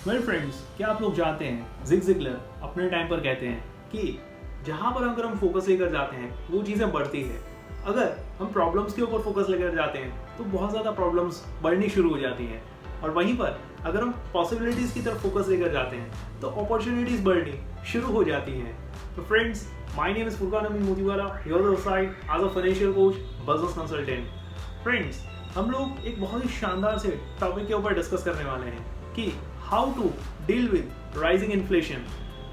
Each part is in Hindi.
वेल फ्रेंड्स, क्या आप लोग जानते हैं जिग जिगलर अपने टाइम पर कहते हैं कि जहां पर अगर हम फोकस लेकर जाते हैं वो चीज़ें बढ़ती है। अगर हम प्रॉब्लम्स के ऊपर फोकस लेकर जाते हैं तो बहुत ज़्यादा प्रॉब्लम्स बढ़नी शुरू हो जाती हैं, और वहीं पर अगर हम पॉसिबिलिटीज़ की तरफ फोकस लेकर जाते हैं तो अपॉर्चुनिटीज़ बढ़नी शुरू हो जाती हैं। तो friends, my name is Furqan Amin Motiwala, your side as a financial coach, business consultant. Friends, हम लोग एक बहुत ही शानदार से टॉपिक के ऊपर डिस्कस करने वाले हैं कि how to deal with rising inflation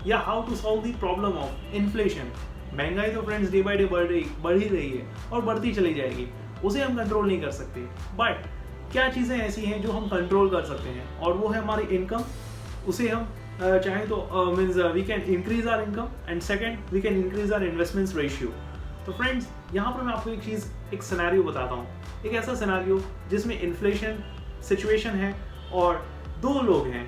या how to solve the problem of inflation. महंगाई तो फ्रेंड्स डे बाय डे बढ़ ही रही है और बढ़ती चली जाएगी, उसे हम कंट्रोल नहीं कर सकते। बट क्या चीज़ें ऐसी हैं जो हम कंट्रोल कर सकते हैं, और वो है हमारी इनकम। उसे हम चाहें तो means we can increase our income, and second we can increase our investments ratio. तो फ्रेंड्स, यहाँ पर मैं आपको एक सिनेरियो बताता हूँ, एक ऐसा सिनेरियो जिसमें इन्फ्लेशन सिचुएशन है और दो लोग हैं।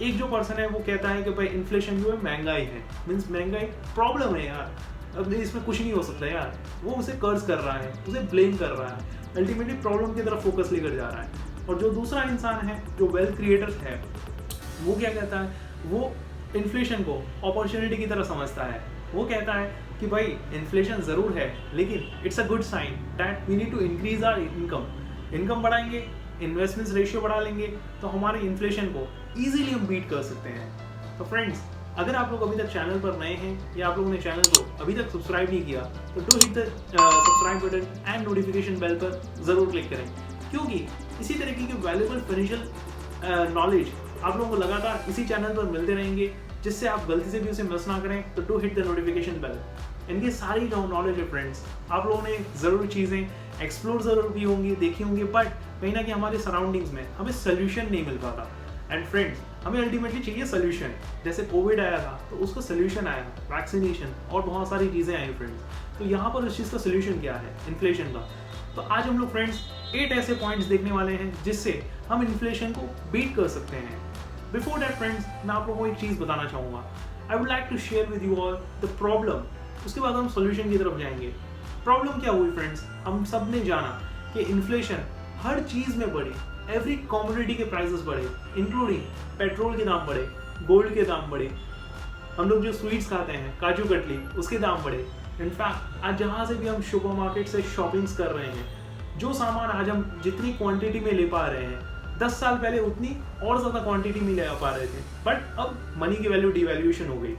एक जो पर्सन है वो कहता है कि भाई इन्फ्लेशन जो है महंगाई है, मीन्स महंगाई प्रॉब्लम है यार, अब इसमें कुछ नहीं हो सकता यार। वो उसे कर्ज कर रहा है, उसे ब्लेम कर रहा है, अल्टीमेटली प्रॉब्लम की तरफ फोकस लेकर जा रहा है। और जो दूसरा इंसान है जो वेल्थ क्रिएटर है, वो क्या कहता है, वो इन्फ्लेशन को अपॉर्चुनिटी की तरह समझता है। वो कहता है कि भाई इन्फ्लेशन ज़रूर है, लेकिन it's a good sign that we need to increase our income बढ़ाएंगे, इन्वेस्टमेंट्स रेशियो बढ़ा लेंगे तो हमारे इन्फ्लेशन को ईजिली हम बीट कर सकते हैं। तो फ्रेंड्स, अगर आप लोग अभी तक चैनल पर नए हैं या आप लोगों ने चैनल को अभी तक सब्सक्राइब नहीं किया तो do hit the subscribe button and notification bell पर ज़रूर क्लिक करें, क्योंकि इसी तरीके के वैल्यूबल फाइनेंशियल नॉलेज आप लोगों को लगातार इसी चैनल पर मिलते रहेंगे, जिससे आप गलती से भी उसे मिस ना करें। तो do hit the notification bell. इनकी सारी नॉलेज है फ्रेंड्स, आप लोगों ने ज़रूर चीज़ें एक्सप्लोर ज़रूर की होंगी, देखी होंगी, बट कहीं ना कहीं हमारे सराउंडिंग्स में हमें सोल्यूशन नहीं मिल पाता। एंड फ्रेंड्स, हमें अल्टीमेटली चाहिए सोल्यूशन। जैसे कोविड आया था तो उसका सोल्यूशन आया, वैक्सीनेशन और बहुत सारी चीज़ें आई फ्रेंड्स। तो यहाँ पर उस चीज़ का सोल्यूशन क्या है, इन्फ्लेशन का। तो आज हम लोग फ्रेंड्स 8 ऐसे पॉइंट्स देखने वाले हैं जिससे हम इन्फ्लेशन को बीट कर सकते हैं। बिफोर दैट फ्रेंड्स, मैं आप लोगों को एक चीज़ बताना चाहूँगा। I would like to share with you all the problem, उसके बाद हम सोल्यूशन की तरफ जाएंगे। प्रॉब्लम क्या हुई फ्रेंड्स, हम सब ने जाना कि इन्फ्लेशन हर चीज़ में बढ़ी, एवरी कॉमोडिटी के प्राइसेस बढ़े, इंक्लूडिंग पेट्रोल के दाम बढ़े, गोल्ड के दाम बढ़े, हम लोग जो स्वीट्स खाते हैं काजू कतली उसके दाम बढ़े। इनफैक्ट आज जहाँ से भी हम सुपर मार्केट से शॉपिंग्स कर रहे हैं, जो सामान आज हम जितनी क्वांटिटी में ले पा रहे हैं 10 साल पहले उतनी और ज़्यादा क्वांटिटी में ले पा रहे थे, बट अब मनी की वैल्यू डिवैल्यूएशन हो गई।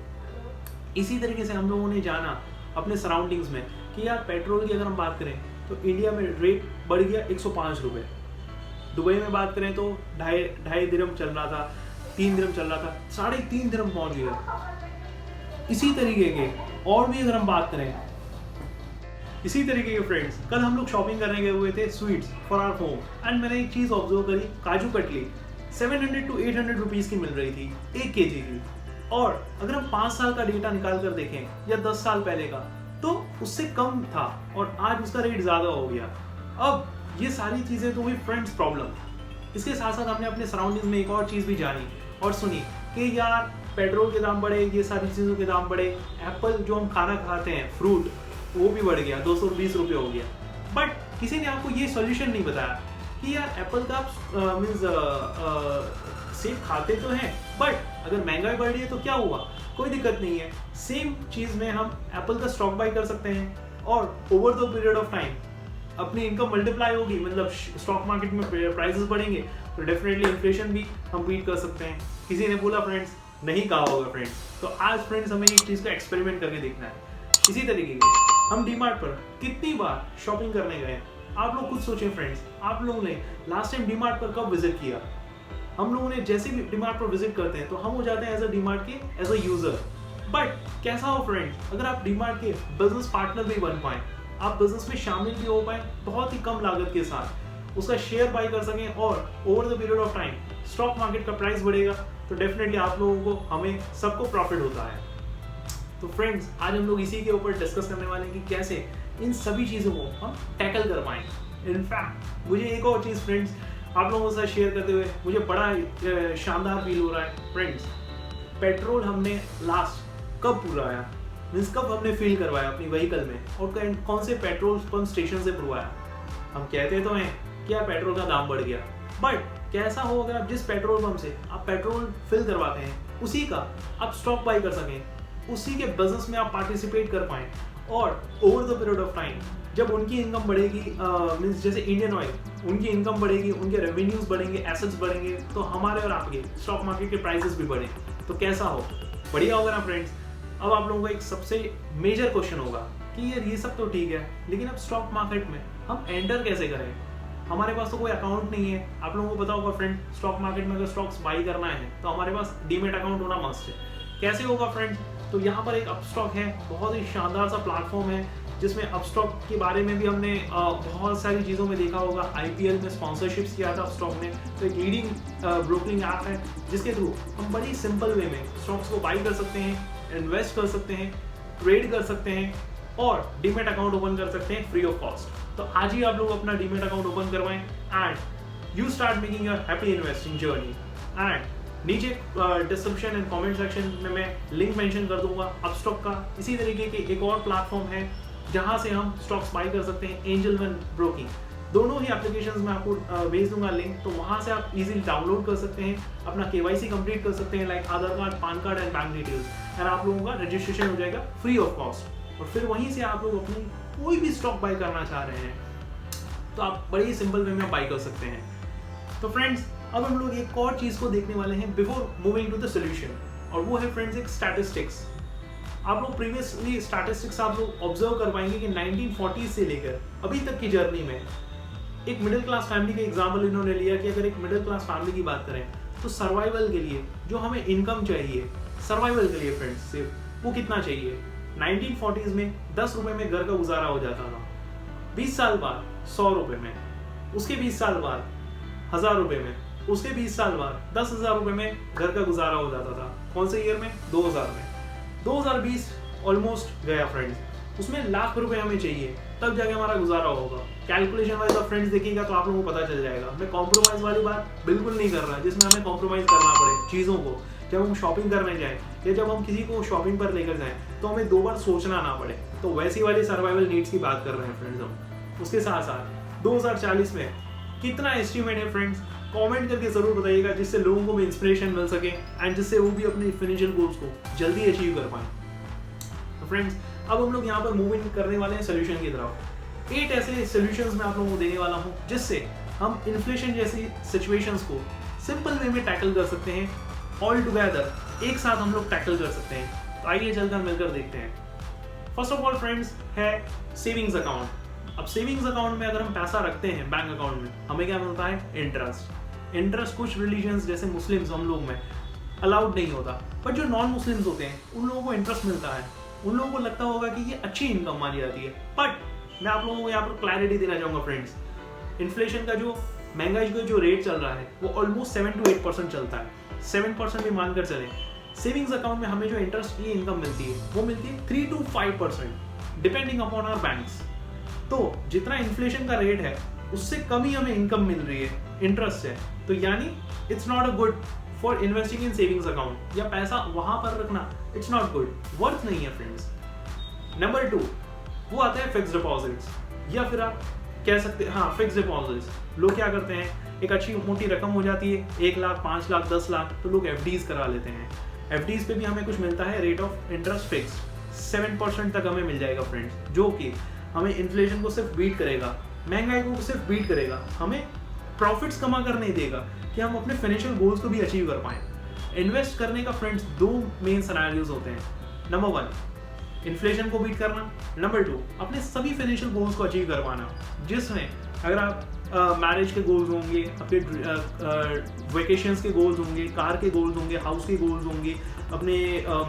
इसी तरीके से हम लोगों ने जाना अपने सराउंडिंग्स में कि यार पेट्रोल की अगर हम बात करें तो इंडिया में रेट बढ़ गया 105 रुपये। दुबई में बात करें तो ढाई दिरहम चल रहा था, 3 दिरहम चल रहा था, 3.5 दिरहम पहुंच गया। इसी तरीके के और भी अगर हम बात करें, इसी तरीके के फ्रेंड्स, कल हम लोग शॉपिंग करने गए हुए थे sweets for our home, and मैंने एक चीज़ ऑब्जर्व करी, काजू कतली 700 to 800 रुपीज़ की मिल रही थी 1 kg की। और अगर हम 5 साल का डेटा निकाल कर देखें या 10 साल पहले का, तो उससे कम था और आज उसका रेट ज़्यादा हो गया। अब ये सारी चीज़ें तो हुई फ्रेंड्स प्रॉब्लम। इसके साथ साथ हमने अपने सराउंडिंग्स में एक और चीज़ भी जानी और सुनी कि यार पेट्रोल के दाम बढ़े, ये सारी चीज़ों के दाम बढ़े, एप्पल जो हम खाना खाते हैं फ्रूट वो भी बढ़ गया, 220 रुपये हो गया। बट किसी ने आपको ये सॉल्यूशन नहीं बताया कि यार एप्पल का आप मीन्स सेब खाते तो हैं, बट अगर महंगाई बढ़ रही है तो क्या हुआ, कोई दिक्कत नहीं है। सेम चीज़ में हम एप्पल का स्टॉक बाई कर सकते हैं और over the period of time अपनी इनकम मल्टीप्लाई होगी, मतलब स्टॉक मार्केट में प्राइसेस बढ़ेंगे तो डेफिनेटली इन्फ्लेशन भी हम बीट कर सकते हैं। किसी ने बोला फ्रेंड्स, नहीं कहा होगा फ्रेंड्स। तो आज फ्रेंड्स हमें एक चीज़ का एक्सपेरिमेंट करके देखना है। इसी तरीके के हम डीमार्ट पर कितनी बार शॉपिंग करने गए, आप लोग खुद सोचें फ्रेंड्स, आप लोगों ने लास्ट टाइम डीमार्ट पर कब विजिट किया। हम लोगों ने जैसे भी डीमार्ट पर विजिट करते हैं तो हम हो जाते हैं एज अ डीमार्ट के एज अ यूजर। बट कैसा हो फ्रेंड्स, अगर आप डीमार्ट के बिजनेस पार्टनर भी बन पाए, आप बिजनेस में शामिल भी हो पाए बहुत ही कम लागत के साथ, उसका शेयर बाई कर सकें और over the period of time stock market का प्राइस बढ़ेगा, तो डेफिनेटली आप लोगों को, हमें सबको प्रॉफिट होता है। तो फ्रेंड्स, आज हम लोग इसी के ऊपर डिस्कस करने वाले हैं कि कैसे इन सभी चीज़ों को हम टैकल कर पाएँ। इनफैक्ट मुझे एक और चीज़ फ्रेंड्स आप लोगों के साथ शेयर करते हुए मुझे बड़ा शानदार फील हो रहा है। फ्रेंड्स, पेट्रोल हमने लास्ट कब पुराया, मीन्स कब हमने फील करवाया अपनी व्हीकल में, और कौन से पेट्रोल पंप स्टेशन से पुरवाया। हम कहते तो हैं कि यार पेट्रोल का दाम बढ़ गया, बट कैसा हो अगर आप जिस पेट्रोल पंप से आप पेट्रोल फिल करवाते हैं उसी का आप स्टॉक बाई कर सकें, उसी के बिजनेस में आप पार्टिसिपेट कर पाएं, और over the period of time जब उनकी इनकम बढ़ेगी, मीन्स जैसे इंडियन ऑयल, उनकी इनकम बढ़ेगी, उनके रेवेन्यूज बढ़ेंगे, एसेट्स बढ़ेंगे, तो हमारे और आपके स्टॉक मार्केट के प्राइसेस भी बढ़ेंगे। तो कैसा हो, बढ़िया होगा ना फ्रेंड्स। अब आप लोगों का एक सबसे मेजर क्वेश्चन होगा कि यार ये सब तो ठीक है, लेकिन अब स्टॉक मार्केट में हम एंटर कैसे करें? हमारे पास तो कोई अकाउंट नहीं है। आप लोगों को पता होगा फ्रेंड, स्टॉक मार्केट में अगर स्टॉक्स बाई करना है तो हमारे पास डीमेट अकाउंट होना मस्ट है। कैसे होगा फ्रेंड्स? तो यहाँ पर एक अपस्टॉक है, बहुत ही शानदार सा प्लेटफॉर्म है जिसमें अपस्टॉक के बारे में भी हमने बहुत सारी चीज़ों में देखा होगा। IPL में स्पॉन्सरशिप्स किया था अपस्टॉक ने, तो एक लीडिंग ब्रोकिंग ऐप है जिसके थ्रू हम बड़ी सिंपल वे में स्टॉक्स को बाई कर सकते हैं, इन्वेस्ट कर सकते हैं, ट्रेड कर सकते हैं और डीमेट अकाउंट ओपन कर सकते हैं फ्री ऑफ कॉस्ट। तो आज ही आप लोग अपना डीमेट अकाउंट ओपन करवाएं and you start making your happy investing journey. And नीचे डिस्क्रिप्शन एंड कमेंट सेक्शन में मैं लिंक मेंशन कर दूंगा अपस्टॉक का। इसी तरीके के एक और प्लेटफॉर्म है जहां से हम स्टॉक्स बाई कर सकते हैं, एंजल वन ब्रोकिंग। दोनों ही एप्लीकेशंस में आपको भेज दूंगा लिंक, तो वहां से आप इजीली डाउनलोड कर सकते हैं, अपना KYC कंप्लीट कर सकते हैं, like Aadhaar card, PAN card and bank details, and आप लोगों का रजिस्ट्रेशन हो जाएगा फ्री ऑफ कॉस्ट। और फिर वहीं से आप लोग अपनी कोई भी स्टॉक बाई करना चाह रहे हैं तो आप बड़ी ही सिंपल वे में बाई कर सकते हैं। तो फ्रेंड्स, अब हम लोग एक और चीज को देखने वाले हैं before moving to the solution, और वो है फ्रेंड्स एक स्टैटिस्टिक्स। आप लोग प्रीवियसली स्टैटिस्टिक्स आप लोग ऑब्जर्व कर पाएंगे कि 1940 से लेकर अभी तक की जर्नी में एक मिडिल क्लास फैमिली का एग्जाम्पल इन्होंने लिया कि अगर एक मिडिल क्लास फैमिली की बात करें तो सर्वाइवल के लिए जो हमें इनकम चाहिए, सर्वाइवल के लिए फ्रेंड्स सिर्फ वो कितना चाहिए। 1940s में 10 रुपए में घर का गुजारा हो जाता था, 20 साल बाद 100 रुपए में, उसके 20 साल बाद 1000 रुपए में, उसके 20 साल बाद 10,000 रुपए में घर का गुजारा हो जाता था। कौन से ईयर में? 2000 में। 2020 ऑलमोस्ट गया फ्रेंड्स, उसमें लाख रुपए हमें चाहिए तब जाके हमारा गुजारा होगा। कैलकुलेशन वाइज आप फ्रेंड्स देखिएगा तो आप लोगों को पता चल जाएगा। मैं कॉम्प्रोमाइज वाली बात बिल्कुल नहीं कर रहा जिसमें हमें कॉम्प्रोमाइज करना पड़े चीज़ों को। जब हम शॉपिंग करने जाएं या जब हम किसी को शॉपिंग पर लेकर जाएं तो हमें 2 बार सोचना ना पड़े, तो वैसी वाली सर्वाइवल नीड्स की बात कर रहे हैं फ्रेंड्स हम। उसके साथ साथ 2040 में कितना एस्टिमेट है फ्रेंड्स, कमेंट करके जरूर बताइएगा, जिससे लोगों को भी इंस्पिरेशन मिल सके एंड जिससे वो भी अपने फाइनेंशियल गोल्स को जल्दी अचीव कर पाएं। तो फ्रेंड्स, अब हम लोग यहाँ पर मूव इन करने वाले हैं सोल्यूशन की तरफ। 8 ऐसे सोल्यूशंस मैं आप लोगों को देने वाला हूँ जिससे हम इन्फ्लेशन जैसी सिचुएशंस को सिंपल वे में टैकल कर सकते हैं, ऑल टुगेदर एक साथ हम लोग टैकल कर सकते हैं। तो आइए चलकर मिलकर देखते हैं। फर्स्ट ऑफ ऑल फ्रेंड्स है सेविंग्स अकाउंट। अब सेविंग्स अकाउंट में अगर हम पैसा रखते हैं बैंक अकाउंट में, हमें क्या मिलता है? इंटरेस्ट कुछ रिलीजन्स जैसे मुस्लिम्स हम लोग में अलाउड नहीं होता, बट जो नॉन मुस्लिम्स होते हैं उन लोगों को इंटरेस्ट मिलता है। उन लोगों को लगता होगा कि ये अच्छी इनकम मानी जाती है, बट मैं आप लोगों को यहाँ पर क्लैरिटी देना चाहूँगा फ्रेंड्स, इन्फ्लेशन का जो महंगाई का जो रेट चल रहा है वो ऑलमोस्ट 7 to 8% चलता है। 7% भी मानकर चलें। सेविंग्स अकाउंट में हमें जो इंटरेस्ट की इनकम मिलती है वो मिलती है 3 to 5% depending upon our banks. तो जितना इन्फ्लेशन का रेट है उससे कम ही हमें इनकम मिल रही है इंटरेस्ट से, तो यानी it's not a good for investing in savings account, या पैसा वहां पर रखना इट्स नॉट गुड, वर्थ नहीं है फ्रेंड्स। नंबर 2 वो आता है फिक्स्ड डिपॉजिट्स, या फिर आप कह सकते हैं हाँ फिक्स्ड डिपॉजिट्स। लोग क्या करते हैं, एक अच्छी मोटी रकम हो जाती है 1 लाख 5 लाख 10 लाख, तो लोग FDs करा लेते हैं। FDs पे भी हमें कुछ मिलता है, रेट ऑफ इंटरेस्ट फिक्स 7% तक हमें मिल जाएगा फ्रेंड्स, जो कि हमें इन्फ्लेशन को सिर्फ बीट करेगा, महंगाई को सिर्फ बीट करेगा, हमें प्रॉफिट्स कमा कर नहीं देगा कि हम अपने फाइनेंशियल गोल्स को भी अचीव कर पाएं। इन्वेस्ट करने का फ्रेंड्स 2 मेन सिनेरियोज होते हैं। नंबर 1 इन्फ्लेशन को बीट करना, नंबर 2 अपने सभी फाइनेंशियल गोल्स को अचीव कर पाना, जिसमें अगर आप मैरिज के गोल्स होंगे, अपने वेकेशंस के गोल्स होंगे, कार के गोल्स होंगे, हाउस के गोल्स होंगे, अपने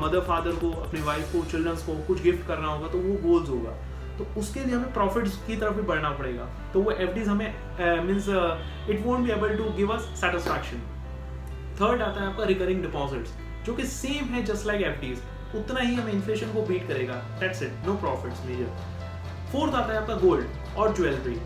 मदर फादर को, अपने वाइफ को, चिल्ड्रंस को कुछ गिफ्ट करना होगा तो वो गोल्स होगा, तो उसके लिए हमें प्रॉफिट्स की तरफ भी बढ़ना पड़ेगा। तो वो FDs हमें means it won't be able to give us satisfaction. Third आता है आपका रिकरिंग डिपॉजिट्स, जो कि सेम है जस्ट लाइक FDs, उतना ही हमें इन्फ्लेशन को बीट करेगा, that's it, no profits major. Fourth आता है आपका गोल्ड और ज्वेलरी।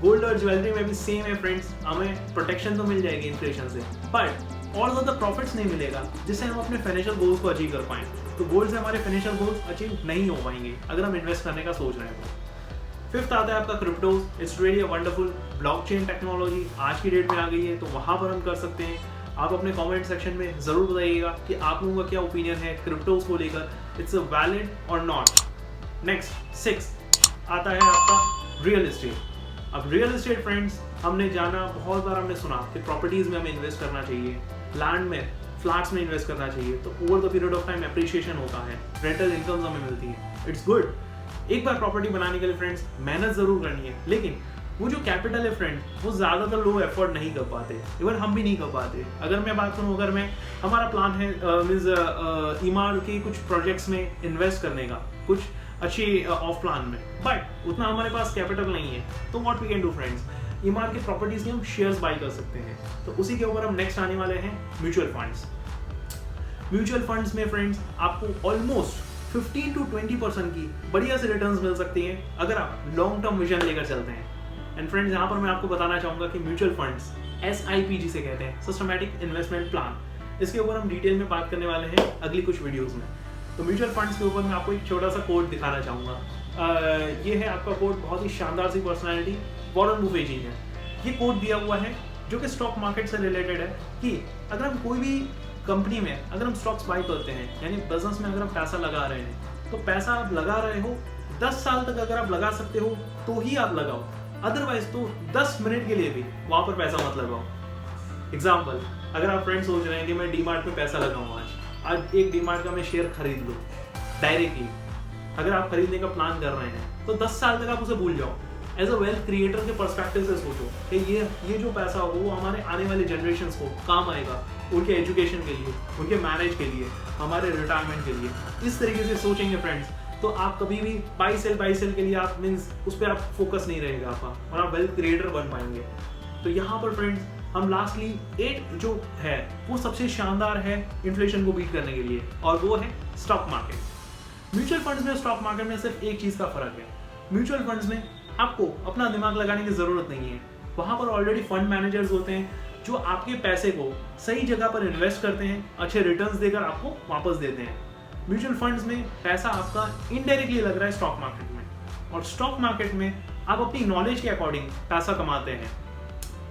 गोल्ड और ज्वेलरी में भी सेम है फ्रेंड्स, हमें प्रोटेक्शन तो मिल जाएगी इन्फ्लेशन से, बट और ज़्यादा प्रॉफिट्स नहीं मिलेगा जिससे हम अपने फाइनेंशियल गोल्स को अचीव कर पाएं। तो गोल्ड से हमारे फाइनेंशियल गोल्स अचीव नहीं हो पाएंगे अगर हम इन्वेस्ट करने का सोच रहे हैं। फिफ्थ आता है आपका crypto. It's really wonderful. Blockchain technology आज की डेट में आ गई है, तो वहाँ पर हम कर सकते हैं। आप अपने कमेंट सेक्शन में ज़रूर बताइएगा कि आप लोगों का क्या ओपिनियन है क्रिप्टोज को लेकर, इट्स अ वैलिड और नॉट। नेक्स्ट 6 आता है आपका रियल एस्टेट। अब रियल एस्टेट फ्रेंड्स, हमने जाना बहुत बार, हमने सुना कि प्रॉपर्टीज़ में हमें इन्वेस्ट करना चाहिए, लैंड में, फ्लैट्स में इन्वेस्ट करना चाहिए, तो over the period of time appreciation होता है, रेंटल इनकम्स हमें मिलती है, इट्स गुड। एक बार प्रॉपर्टी बनाने के लिए फ्रेंड्स मेहनत ज़रूर करनी है, लेकिन वो जो कैपिटल है फ्रेंड, वो ज़्यादातर लोग एफोर्ड नहीं कर पाते, इवन हम भी नहीं कर पाते। अगर मैं बात करूँ, अगर मैं, हमारा प्लान है मीन्स ईमार के कुछ प्रोजेक्ट्स में इन्वेस्ट करने का, कुछ अच्छी ऑफ प्लान में, बट उतना हमारे पास कैपिटल नहीं है, तो what we can do friends, ईमार के प्रॉपर्टीज के हम शेयर्स बाई कर सकते हैं। तो उसी के ऊपर हम नेक्स्ट आने वाले हैं म्यूचुअल फंड्स। म्यूचुअल फंड्स में फ्रेंड्स आपको ऑलमोस्ट 15 to 20% की बढ़िया से रिटर्न्स मिल सकती हैं अगर आप लॉन्ग टर्म विजन लेकर चलते हैं। एंड फ्रेंड्स, यहाँ पर मैं आपको बताना चाहूँगा कि म्यूचुअल फंड्स SIP जिसे कहते हैं, सिस्टमैटिक इन्वेस्टमेंट प्लान, इसके ऊपर हम डिटेल में बात करने वाले हैं अगली कुछ वीडियोज़ में। तो म्यूचुअल फंड्स के ऊपर मैं आपको एक छोटा सा कोड दिखाना चाहूँगा। ये है आपका कोड, बहुत ही शानदार सी पर्सनैलिटी, वॉरेन बुफेट जी है। ये कोड दिया हुआ है जो कि स्टॉक मार्केट से रिलेटेड है कि अगर हम कोई भी कंपनी में अगर हम स्टॉक्स बाई करते हैं, यानी बिजनेस में अगर हम पैसा लगा रहे हैं, तो पैसा आप लगा रहे हो 10 साल तक अगर आप लगा सकते हो तो ही आप लगाओ, अदरवाइज तो 10 मिनट के लिए भी वहाँ पर पैसा मत लगाओ। एग्जाम्पल, अगर आप फ्रेंड सोच रहे हैं कि मैं डीमार्ट में पैसा लगाऊँ, आज एक डीमार्ट का मैं शेयर खरीद लूँ डायरेक्टली, अगर आप खरीदने का प्लान कर रहे हैं तो 10 साल तक आप उसे भूल जाओ। एज अ वेल्थ क्रिएटर के पर्सपेक्टिव से सोचो कि ये जो पैसा हो वो हमारे आने वाले जनरेशन्स को काम आएगा, उनके एजुकेशन के लिए, उनके मैरिज के लिए, हमारे रिटायरमेंट के लिए। इस तरीके से सोचेंगे फ्रेंड्स, तो आप कभी भी बाई सेल के लिए आप मीन्स उस पर आप फोकस नहीं रहेगा आपका, और आप वेल्थ क्रिएटर बन पाएंगे। तो यहाँ पर फ्रेंड्स हम लास्टली 8 जो है वो सबसे शानदार है इन्फ्लेशन को बीट करने के लिए, और वो है स्टॉक मार्केट। म्यूचुअल फंड्स में स्टॉक मार्केट में सिर्फ एक चीज़ का फर्क है, म्यूचुअल फंड्स में आपको अपना दिमाग लगाने की ज़रूरत नहीं है, वहाँ पर ऑलरेडी फंड मैनेजर्स होते हैं जो आपके पैसे को सही जगह पर इन्वेस्ट करते हैं, अच्छे रिटर्न्स देकर आपको वापस देते हैं। म्यूचुअल फंड्स में पैसा आपका इनडायरेक्टली लग रहा है स्टॉक मार्केट में, और स्टॉक मार्केट में आप अपनी नॉलेज के अकॉर्डिंग पैसा कमाते हैं।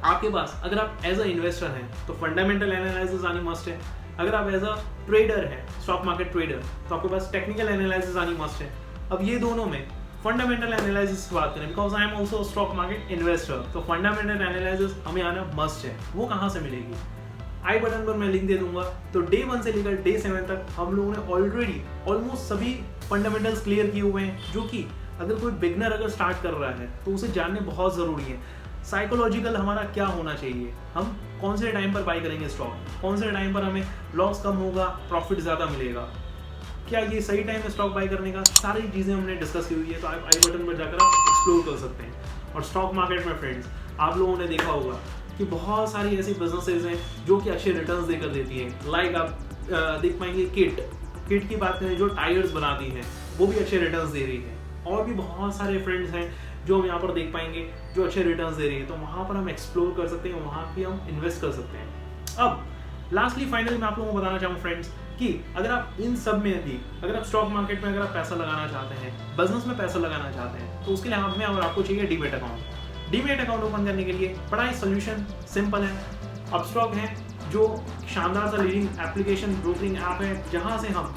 आपके पास अगर आप एज अ इन्वेस्टर हैं तो फंडामेंटल एनालिसिस आनी मस्ट है, अगर आप एज अ ट्रेडर हैं, स्टॉक मार्केट ट्रेडर, तो आपके पास टेक्निकल एनालिसिस आनी मस्ट है। अब ये दोनों में फंडामेंटल एनालिसिस की बात करें, because I am also stock market investor, तो फंडामेंटल एनालिसिस हमें आना मस्ट है। वो कहाँ से मिलेगी? आई बटन पर मैं लिंक दे दूंगा। तो डे 1 से लेकर डे 7 तक हम लोगों ने ऑलरेडी ऑलमोस्ट सभी फंडामेंटल्स क्लियर किए हुए हैं, जो कि अगर कोई बिगनर अगर स्टार्ट कर रहा है तो उसे जानने बहुत ज़रूरी है। साइकोलॉजिकल हमारा क्या होना चाहिए, हम कौन से टाइम पर बाई करेंगे स्टॉक, कौन से टाइम पर हमें लॉस कम होगा, प्रॉफिट ज़्यादा मिलेगा, क्या ये सही टाइम है स्टॉक बाई करने का, सारी चीज़ें हमने डिस्कस की हुई है। तो आप आई बटन पर जाकर आप एक्सप्लोर कर सकते हैं। और स्टॉक मार्केट में फ्रेंड्स आप लोगों ने देखा होगा कि बहुत सारी ऐसी बिजनेसेस हैं जो कि अच्छे रिटर्न्स देकर देती हैं। लाइक आप देख पाएंगे किट की बात करें, जो टायर्स बनाती हैं वो भी अच्छे रिटर्न्स दे रही है। और भी बहुत सारे फ्रेंड्स हैं जो हम यहाँ पर देख पाएंगे जो अच्छे रिटर्न्स दे रही है, तो वहाँ पर हम एक्सप्लोर कर सकते हैं, वहाँ भी हम इन्वेस्ट कर सकते हैं। अब लास्टली फाइनली मैं आप लोगों को बताना चाहूँ फ्रेंड्स कि अगर आप इन सब में भी, अगर आप स्टॉक मार्केट में अगर आप पैसा लगाना चाहते हैं, बिजनेस में पैसा लगाना चाहते हैं, तो उसके लिए हमें और आपको चाहिए demat account. Demat account open करने के लिए बड़ा ही सोल्यूशन सिंपल है। अपस्टॉक है जो शानदार सा लीडिंग एप्लीकेशन ब्रोकरिंग ऐप है, जहाँ से हम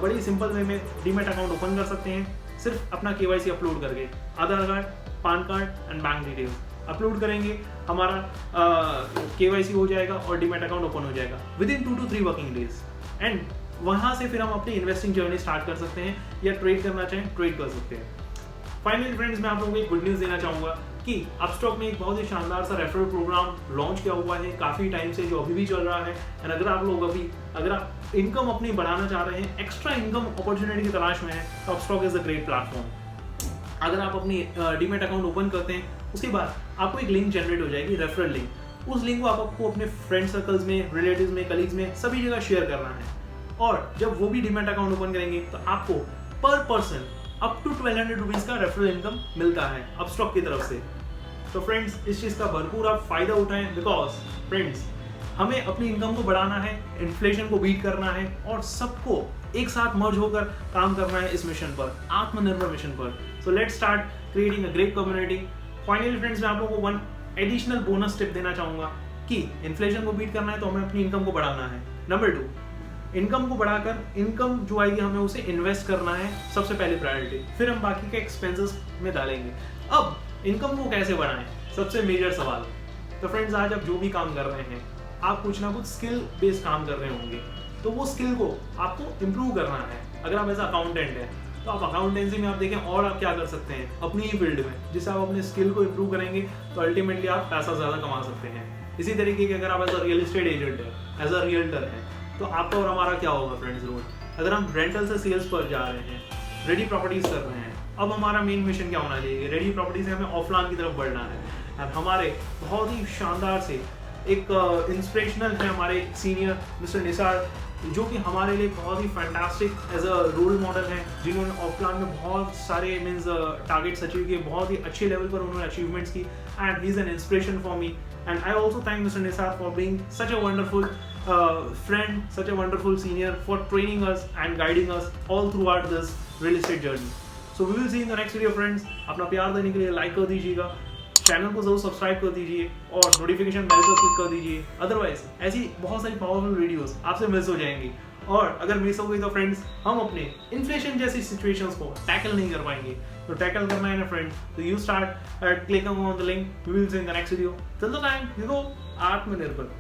बड़ी सिंपल वे में डीमेट अकाउंट ओपन कर सकते हैं, सिर्फ अपना KYC अपलोड करके, Aadhaar card, PAN card and bank details upload करेंगे, हमारा KYC हो जाएगा और डीमेट अकाउंट ओपन हो जाएगा within 2 to 3 working days. And वहाँ से फिर हम अपनी इन्वेस्टिंग जर्नी स्टार्ट कर सकते हैं, या ट्रेड करना चाहें ट्रेड कर सकते हैं। फाइनली फ्रेंड्स मैं आप लोगों को एक गुड न्यूज़ देना चाहूँगा कि अपस्टॉक में एक बहुत ही शानदार सा रेफरल प्रोग्राम लॉन्च किया हुआ है काफ़ी टाइम से, जो अभी भी चल रहा है। एंड अगर आप लोग अगर आप इनकम अपनी बढ़ाना चाह रहे हैं, एक्स्ट्रा इनकम अपॉर्चुनिटी की तलाश में है, तो Upstox is a great platform. अगर आप अपनी डीमेट अकाउंट ओपन करते हैं, उसके बाद आपको एक लिंक जनरेट हो जाएगी, रेफरल लिंक। उस लिंक को आपको अपने फ्रेंड सर्कल्स में, रिलेटिव्स में, कलीग्स में, सभी जगह शेयर करना है। और जब वो भी डीमेट अकाउंट ओपन करेंगे तो आपको पर पर्सन अप टू 1200 रुपीज़ का रेफरल इनकम मिलता है अपस्टॉक की तरफ से। तो फ्रेंड्स इस चीज़ का भरपूर आप फायदा उठाएं, बिकॉज फ्रेंड्स हमें अपनी इनकम को बढ़ाना है, इन्फ्लेशन को बीट करना है, और सबको एक साथ मर्ज होकर काम करना है इस मिशन पर, आत्मनिर्भर मिशन पर। So let's start creating a great community. Finally friends, मैं आप लोगों को वन एडिशनल बोनस टिप देना चाहूंगा कि इन्फ्लेशन को बीट करना है तो हमें अपनी इनकम को बढ़ाना है. नंबर 2, इनकम को बढ़ाकर इनकम जो आएगी हमें उसे इन्वेस्ट करना है सबसे पहले प्रायोरिटी, फिर हम बाकी के एक्सपेंसेस में डालेंगे. अब इनकम को कैसे बढ़ाएं, सबसे मेजर सवाल. तो फ्रेंड्स, आज आप जो भी काम कर रहे हैं, आप कुछ ना कुछ स्किल बेस्ड काम कर रहे होंगे, तो वो स्किल को आपको इम्प्रूव करना है. अगर आप एज अकाउंटेंट हैं तो आप अकाउंटेंसी में आप देखें और आप क्या कर सकते हैं अपनी ही फील्ड में, जिससे आप अपने स्किल को इम्प्रूव करेंगे तो अल्टीमेटली आप पैसा ज़्यादा कमा सकते हैं. इसी तरीके के अगर आप as a real estate agent है, एज अ रियल्टर है, तो आपका और हमारा क्या होगा फ्रेंड्स रोल. अगर हम रेंटल से सेल्स पर जा रहे हैं, रेडी प्रॉपर्टीज कर रहे हैं, अब हमारा मेन मिशन क्या होना चाहिए, रेडी प्रॉपर्टी से हमें ऑफलाइन की तरफ बढ़ना है. और हमारे बहुत ही शानदार से एक इंस्पिरेशनल है हमारे सीनियर मिस्टर निसार, जो कि हमारे लिए बहुत ही fantastic as a role model है, जिन्होंने ऑफलाइन में बहुत सारे मीन्स टारगेट्स अचीव किए, बहुत ही अच्छे लेवल पर उन्होंने अचीवमेंट्स की. And he is an inspiration for me, and I also thank mister Nisar for being such a wonderful friend, such a wonderful senior for training us and guiding us all throughout this real estate journey. So we will see in the next video friends. अपना प्यार देने के लिए लाइक कर दीजिएगा, चैनल को जरूर सब्सक्राइब कर दीजिए और नोटिफिकेशन बेल पर क्लिक कर दीजिए. अदरवाइज ऐसी बहुत सारी पावरफुल वीडियोस आपसे मिस हो जाएंगी, और अगर मिस हो गई तो फ्रेंड्स हम अपने इन्फ्लेशन जैसी सिचुएशंस को टैकल नहीं कर पाएंगे. तो टैकल करना है ना फ्रेंड्स, तो you start clicking on the link. We will see in the next video. Till the time you go आत्मनिर्भर.